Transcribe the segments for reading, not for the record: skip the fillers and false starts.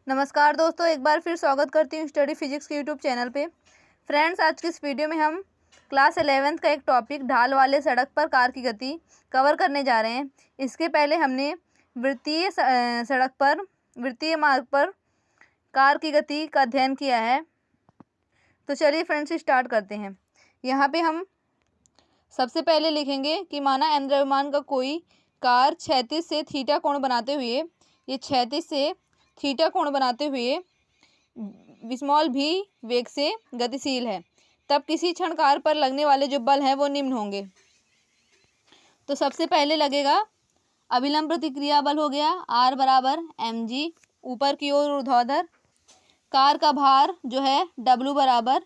नमस्कार दोस्तों, एक बार फिर स्वागत करती हूँ स्टडी फिजिक्स के यूट्यूब चैनल पे। फ्रेंड्स, आज की इस वीडियो में हम क्लास 11th का एक टॉपिक ढाल वाले सड़क पर कार की गति कवर करने जा रहे हैं। इसके पहले हमने वृत्तीय मार्ग पर कार की गति का अध्ययन किया है। तो चलिए फ्रेंड्स, स्टार्ट करते हैं। यहाँ पे हम सबसे पहले लिखेंगे कि माना एम द्रव्यमान का कोई कार क्षैतिज से थीटा कोण बनाते हुए, ये क्षैतिज से थीटा कोण बनाते हुए स्मॉल भी वेग से गतिशील है, तब किसी क्षण कार पर लगने वाले जो बल हैं वो निम्न होंगे। तो सबसे पहले लगेगा अभिलंब प्रतिक्रिया बल, हो गया R बराबर mg ऊपर की ओर ऊर्ध्वाधर। कार का भार जो है W बराबर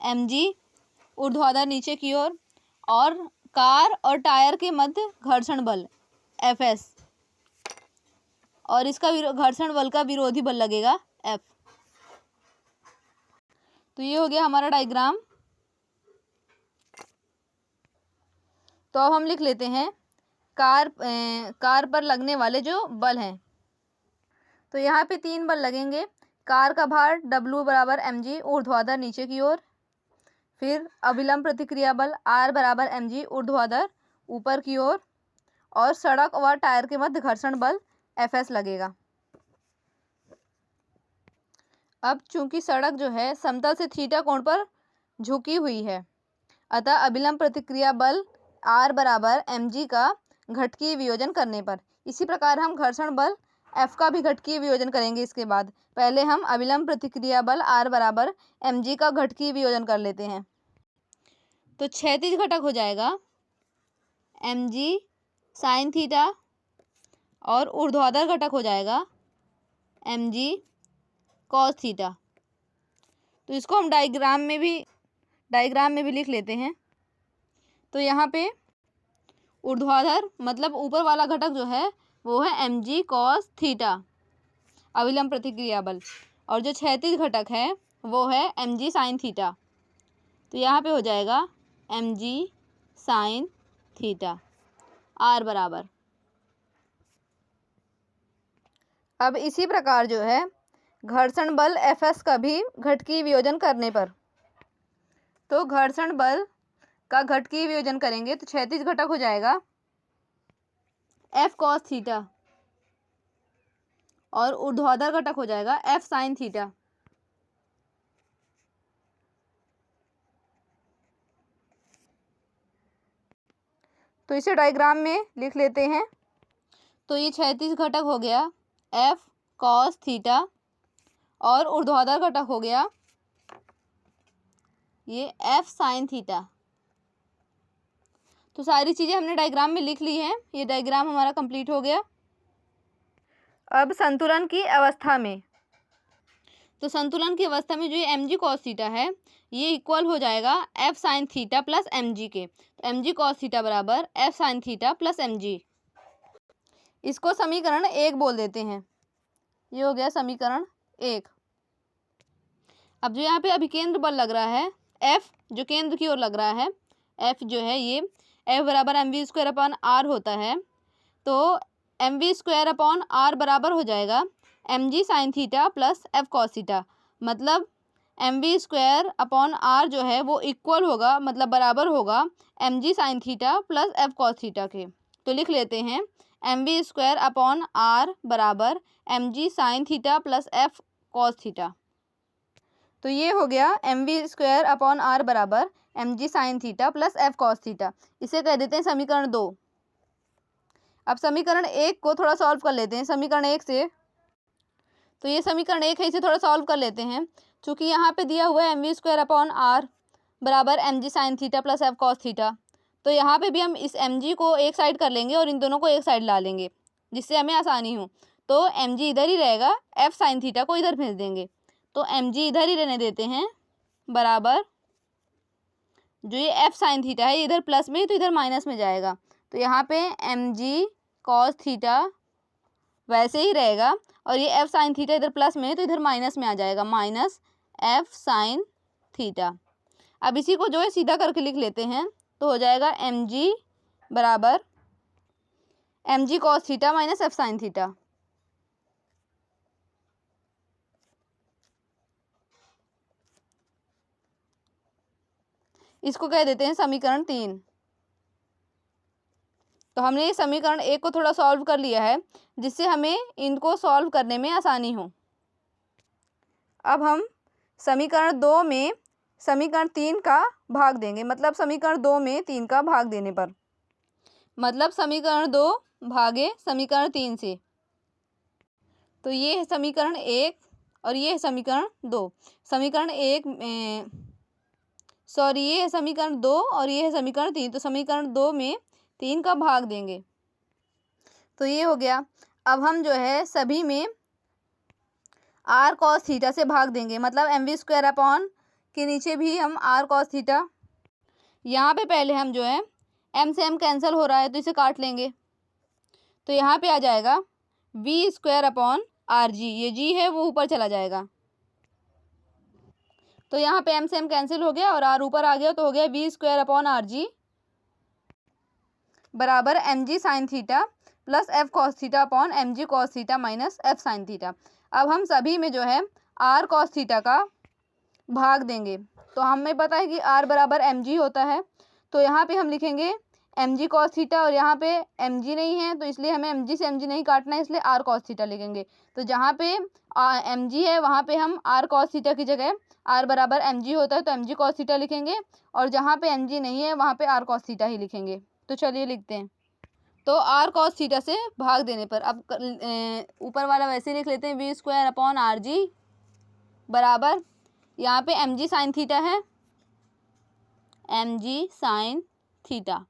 mg ऊर्ध्वाधर नीचे की ओर, और कार और टायर के मध्य घर्षण बल Fs, और इसका घर्षण बल का विरोधी बल लगेगा F। तो ये हो गया हमारा डायग्राम। तो अब हम लिख लेते हैं कार पर लगने वाले जो बल हैं। तो यहाँ पे 3 बल लगेंगे। कार का भार W बराबर mg ऊर्ध्वाधर नीचे की ओर, फिर अभिलंब प्रतिक्रिया बल R बराबर mg ऊर्ध्वाधर ऊपर की ओर, और सड़क व टायर के मध्य घर्षण बल Fs लगेगा। अब चूंकि सड़क जो है समतल से थीटा कोण पर झुकी हुई है, अतः अभिलंब प्रतिक्रिया बल R बराबर mg का घटकीय वियोजन करने पर, इसी प्रकार हम घर्षण बल F का भी घटकीय वियोजन करेंगे। इसके बाद पहले हम अभिलंब प्रतिक्रिया बल R बराबर mg का घटकीय वियोजन कर लेते हैं। तो क्षैतिज घटक हो जाएगा mg साइन थीटा, और ऊर्ध्वाधर घटक हो जाएगा mg कॉस थीटा। तो इसको हम डायग्राम में भी लिख लेते हैं। तो यहाँ पे ऊर्ध्वाधर मतलब ऊपर वाला घटक जो है वो है mg कॉस थीटा अभिलंब प्रतिक्रिया बल, और जो क्षैतिज घटक है वो है mg साइन थीटा। तो यहाँ पे हो जाएगा mg साइन थीटा R बराबर। अब इसी प्रकार जो है घर्षण बल Fs का भी घटकीय वियोजन करने पर, तो घर्षण बल का घटकीय वियोजन करेंगे तो क्षैतिज घटक हो जाएगा F cos थीटा, और ऊर्ध्वाधर घटक हो जाएगा F साइन थीटा। तो इसे डायग्राम में लिख लेते हैं। तो ये क्षैतिज घटक हो गया F cos थीटा, और ऊर्ध्वाधर घटक हो गया ये F साइन थीटा। तो सारी चीज़ें हमने डायग्राम में लिख ली हैं। ये डायग्राम हमारा कंप्लीट हो गया। अब संतुलन की अवस्था में, तो संतुलन की अवस्था में जो ये mg cos थीटा है ये इक्वल हो जाएगा F sine theta plus mg के। तो mg cos थीटा बराबर F sine theta plus mg। इसको समीकरण 1 बोल देते हैं। ये हो गया समीकरण 1। अब जो यहाँ पे अभिकेंद्र बल लग रहा है F, जो केंद्र की ओर लग रहा है F जो है ये F बराबर mv स्क्वायर अपॉन R होता है। तो mv स्क्वायर अपॉन R बराबर हो जाएगा mg sine theta plus F cos theta. मतलब mv स्क्वायर अपॉन R जो है वो इक्वल होगा, मतलब बराबर होगा mg sine theta plus F cos theta के। तो लिख लेते हैं mv स्क्वायर अपॉन R बराबर mg sine theta plus F cos theta. तो ये हो गया mv स्क्वायर अपॉन R बराबर mg sine theta plus F cos theta. इसे कह देते हैं समीकरण 2। अब समीकरण 1 को थोड़ा सॉल्व कर लेते हैं समीकरण 1 से। तो ये समीकरण 1 है, इसे थोड़ा सॉल्व कर लेते हैं। चूँकि यहाँ पे दिया हुआ है mv स्क्वायर अपॉन R बराबर mg sine theta plus F cos theta, तो यहाँ पे भी हम इस mg को एक साइड कर लेंगे और इन दोनों को एक साइड ला लेंगे, जिससे हमें आसानी हो। तो mg इधर ही रहेगा, F साइन थीटा को इधर भेज देंगे। तो mg इधर ही रहने देते हैं, बराबर जो ये F साइन थीटा है इधर प्लस में तो इधर माइनस में जाएगा। तो यहाँ पे mg cos थीटा वैसे ही रहेगा, और ये F साइन थीटा इधर प्लस में तो इधर माइनस में आ जाएगा, माइनस F साइन थीटा। अब इसी को जो है सीधा करके लिख लेते हैं। तो हो जाएगा mg बराबर mg cos theta minus F sine theta. इसको कह देते हैं समीकरण 3। तो हमने ये समीकरण 1 को थोड़ा सॉल्व कर लिया है, जिससे हमें इनको सॉल्व करने में आसानी हो। अब हम समीकरण 2 में समीकरण 3 का भाग देंगे, मतलब समीकरण 2 में 3 का भाग देने पर, मतलब समीकरण 2 भागे समीकरण 3 से। तो ये है समीकरण 1 और ये है समीकरण 2। समीकरण 1 ये है समीकरण 2 और ये है समीकरण 3। तो समीकरण 2 में 3 का भाग देंगे तो ये हो गया। अब हम जो है सभी में आर कॉस थीटा से भाग देंगे, मतलब mv² अपॉन के नीचे भी हम आर कॉस थीटा। यहाँ पे पहले हम जो है m से m कैंसिल हो रहा है तो इसे काट लेंगे। तो यहाँ पे आ जाएगा v² अपॉन आर जी, ये जी है वो ऊपर चला जाएगा। तो यहाँ पे m से m कैंसिल हो गया और r ऊपर आ गया, तो हो गया v² अपॉन आर जी बराबर mg sine theta plus f cos theta upon mg cos theta minus f sine theta. अब हम सभी में जो है r कॉस थीटा का भाग देंगे। तो हमें पता है कि r बराबर mg होता है, तो यहाँ पे हम लिखेंगे mg कॉस थीटा, और यहाँ पे mg नहीं है तो इसलिए हमें mg से mg नहीं काटना है, इसलिए r कॉस थीटा लिखेंगे। तो जहाँ पे mg है वहाँ पे हम r कॉस थीटा की जगह r बराबर mg होता है तो mg कॉस थीटा लिखेंगे, और जहाँ पे mg नहीं है वहाँ पे r कॉस थीटा ही लिखेंगे। तो चलिए लिखते हैं। तो r कॉस थीटा से भाग देने पर अब ऊपर वाला वैसे लिख लेते हैं, v² अपॉन आर जी बराबर, यहाँ पे mg साइन थीटा है, mg साइन थीटा।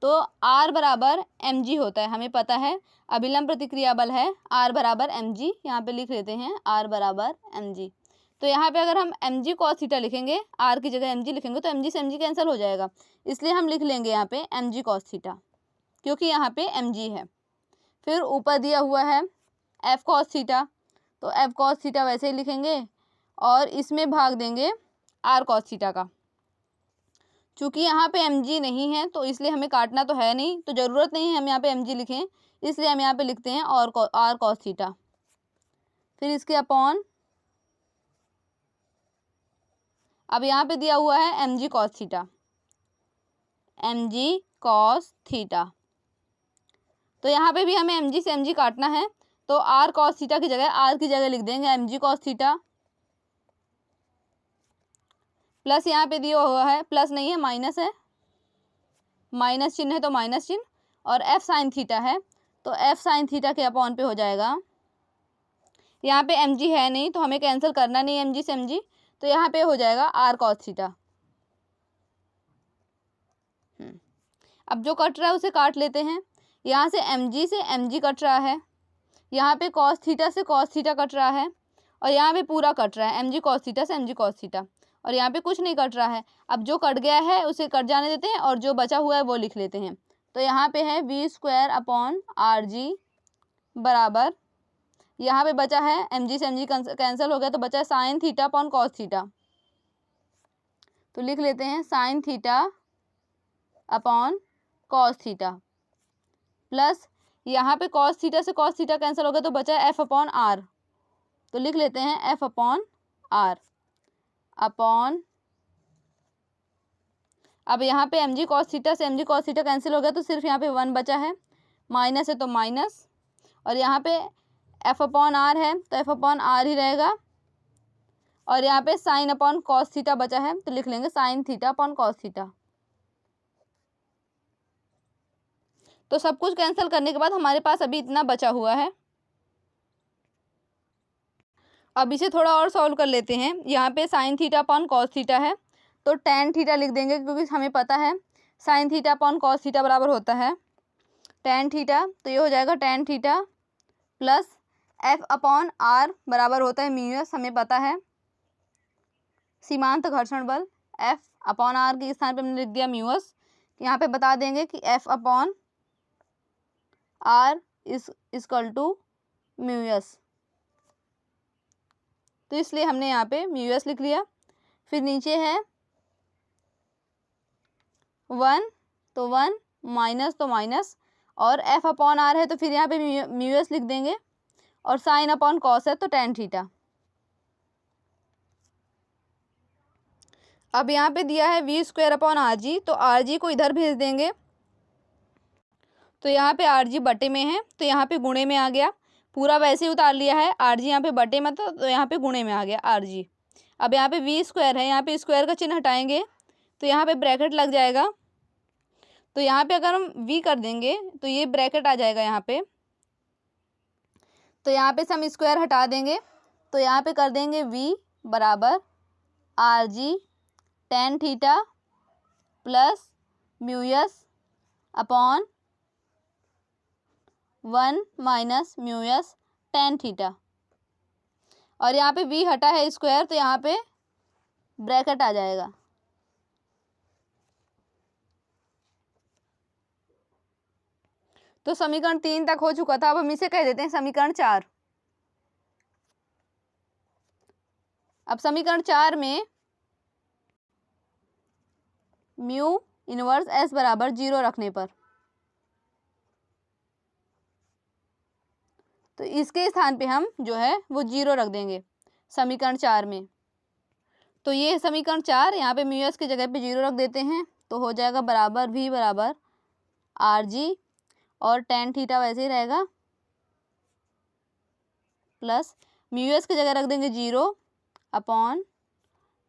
तो r बराबर mg होता है, हमें पता है अभिलंब प्रतिक्रिया बल है r बराबर mg, यहाँ पे लिख लेते हैं r बराबर mg। तो यहाँ पे अगर हम mg cos थीटा लिखेंगे, r की जगह mg लिखेंगे तो mg से mg कैंसिल हो जाएगा, इसलिए हम लिख लेंगे यहाँ पे mg cos थीटा, क्योंकि यहाँ पे mg है। फिर ऊपर दिया हुआ है f cos थीटा, तो f cos थीटा वैसे ही लिखेंगे और इसमें भाग देंगे r cos थीटा का। चूँकि यहाँ पे mg नहीं है तो इसलिए हमें काटना तो है नहीं, तो ज़रूरत नहीं है हम यहाँ पे mg लिखें, इसलिए हम यहाँ पे लिखते हैं और r cos थीटा। फिर इसके अपॉन, अब यहाँ पे दिया हुआ है mg cos theta, mg cos theta. तो यहाँ पे भी हमें mg से mg काटना है, तो r cos थीटा की जगह r की जगह लिख देंगे mg cos थीटा, प्लस यहाँ पे दिया हुआ है, प्लस नहीं है माइनस है, माइनस चिन्ह है तो माइनस चिन्ह, और f साइन थीटा है तो f साइन थीटा के अपॉन पे हो जाएगा। यहाँ पे mg है नहीं तो हमें कैंसिल करना नहीं mg से mg, तो यहाँ पे हो जाएगा r cos थीटा। अब जो कट रहा है उसे काट लेते हैं। यहाँ से mg कट रहा है, यहाँ पे cos थीटा से cos थीटा कट रहा है, और यहाँ पे पूरा कट रहा है mg cos थीटा से mg cos थीटा, और यहाँ पे कुछ नहीं कट रहा है। अब जो कट गया है उसे कट जाने देते हैं और जो बचा हुआ है वो लिख लेते हैं। तो यहाँ पे है v² अपॉन आर जी बराबर, यहाँ पे बचा है mg से mg कैंसिल हो गया तो बचा है sine theta upon cos theta, तो लिख लेते हैं sign theta upon cos theta, plus यहाँ पे कॉस थीटा से कॉस थीटा कैंसिल हो गया तो बचा है f अपॉन आर, तो लिख लेते हैं f अपॉन आर अपॉन, अब यहाँ पे mg cos थीटा से mg cos थीटा कैंसिल हो गया तो सिर्फ यहाँ पे 1 बचा है, माइनस है तो माइनस, और यहाँ पे f अपॉन आर है तो f अपॉन आर ही रहेगा, और यहाँ पे साइन अपॉन कॉस थीटा बचा है तो लिख लेंगे sign theta upon cos theta. तो सब कुछ कैंसिल करने के बाद हमारे पास अभी इतना बचा हुआ है। अब इसे थोड़ा और सॉल्व कर लेते हैं। यहाँ पे sign theta upon cos theta है तो टेन थीटा लिख देंगे, क्योंकि हमें पता है sine theta upon cos theta बराबर होता है टेन थीटा, तो ये हो जाएगा tan theta plus f upon R बराबर होता है म्यू एस, हमें पता है सीमांत घर्षण बल, f अपॉन आर के स्थान पर हमने लिख दिया म्यू एस। यहाँ पे बता देंगे कि f upon R is equal to mu S, तो इसलिए हमने यहाँ पे म्यू एस लिख लिया। फिर नीचे है 1 तो 1 माइनस तो माइनस, और f अपॉन आर है तो फिर यहाँ पे म्यू एस लिख देंगे, और साइन अपॉन कॉस है तो टेन थीटा। अब यहाँ पे दिया है V square upon R G, तो आर जी को इधर भेज देंगे, तो यहाँ पे आर जी बटे में है तो यहाँ पे गुणे में आ गया, पूरा वैसे ही उतार लिया है, आर जी यहाँ पे बटे में था तो यहाँ पे गुणे में आ गया आर जी। अब यहाँ पे वी स्क्वायर है, यहाँ पे स्क्वायर का चिन्ह हटाएंगे तो यहाँ पे ब्रैकेट लग जाएगा, तो यहाँ पे अगर हम वी कर देंगे तो ये ब्रैकेट आ जाएगा यहाँ पे, तो यहाँ पे से हम स्क्वायर हटा देंगे, तो यहाँ पे कर देंगे वी बराबर are G tan theta plus mu S upon 1 minus mu S tan theta, और यहाँ पे वी हटा है स्क्वायर तो यहाँ पे ब्रैकेट आ जाएगा। तो समीकरण 3 तक हो चुका था, अब हम इसे कह देते हैं समीकरण 4। अब समीकरण 4 में म्यू इनवर्स एस बराबर 0 रखने पर, तो इसके स्थान पे हम जो है वो 0 रख देंगे समीकरण 4 में। तो ये समीकरण 4, यहाँ पे म्यू एस की जगह पे 0 रख देते हैं, तो हो जाएगा बराबर वी बराबर आर जी और टेन थीटा वैसे ही रहेगा प्लस म्यू एस की जगह रख देंगे 0 अपॉन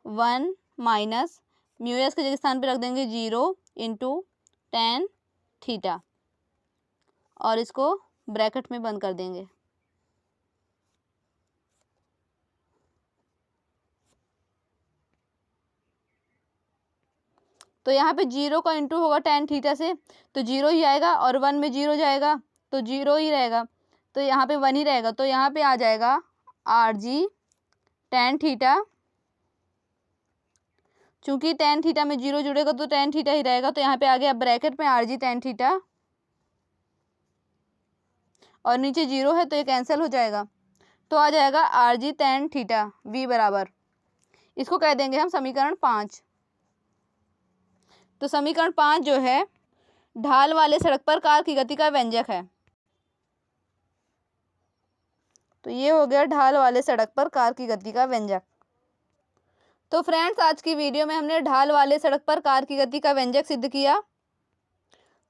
1 माइनस म्यू एस के जगह स्थान पे रख देंगे 0 इंटू टेन थीटा, और इसको ब्रैकेट में बंद कर देंगे। तो यहाँ पे 0 का इंटू होगा टेन थीटा से तो 0 ही आएगा, और 1 में 0 जाएगा तो 0 ही रहेगा, तो यहाँ पे 1 ही रहेगा, तो यहाँ पे आ जाएगा आर जी टेन थीटा, चूंकि टेन थीटा में 0 जुड़ेगा तो टेन थीटा ही रहेगा, तो यहाँ पे आ गया ब्रैकेट में आर जी टेन थीटा, और नीचे 0 है तो ये कैंसिल हो जाएगा, तो आ जाएगा R G tan theta V बराबर, इसको कह देंगे हम समीकरण 5। तो समीकरण 5 जो है ढाल वाले सड़क पर कार की गति का व्यंजक है, तो ये हो गया ढाल वाले सड़क पर कार की गति का व्यंजक। तो फ्रेंड्स आज की वीडियो में हमने ढाल वाले सड़क पर कार की गति का व्यंजक सिद्ध किया।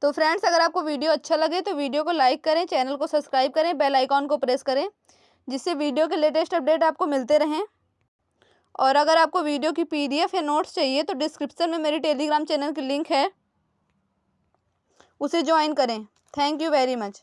तो फ्रेंड्स अगर आपको वीडियो अच्छा लगे तो वीडियो को लाइक करें, चैनल को सब्सक्राइब करें, बेल आइकॉन को प्रेस करें, जिससे वीडियो के लेटेस्ट अपडेट आपको मिलते रहें। और अगर आपको वीडियो की PDF या नोट्स चाहिए तो डिस्क्रिप्शन में मेरी टेलीग्राम चैनल की लिंक है, उसे ज्वाइन करें। Thank you very much.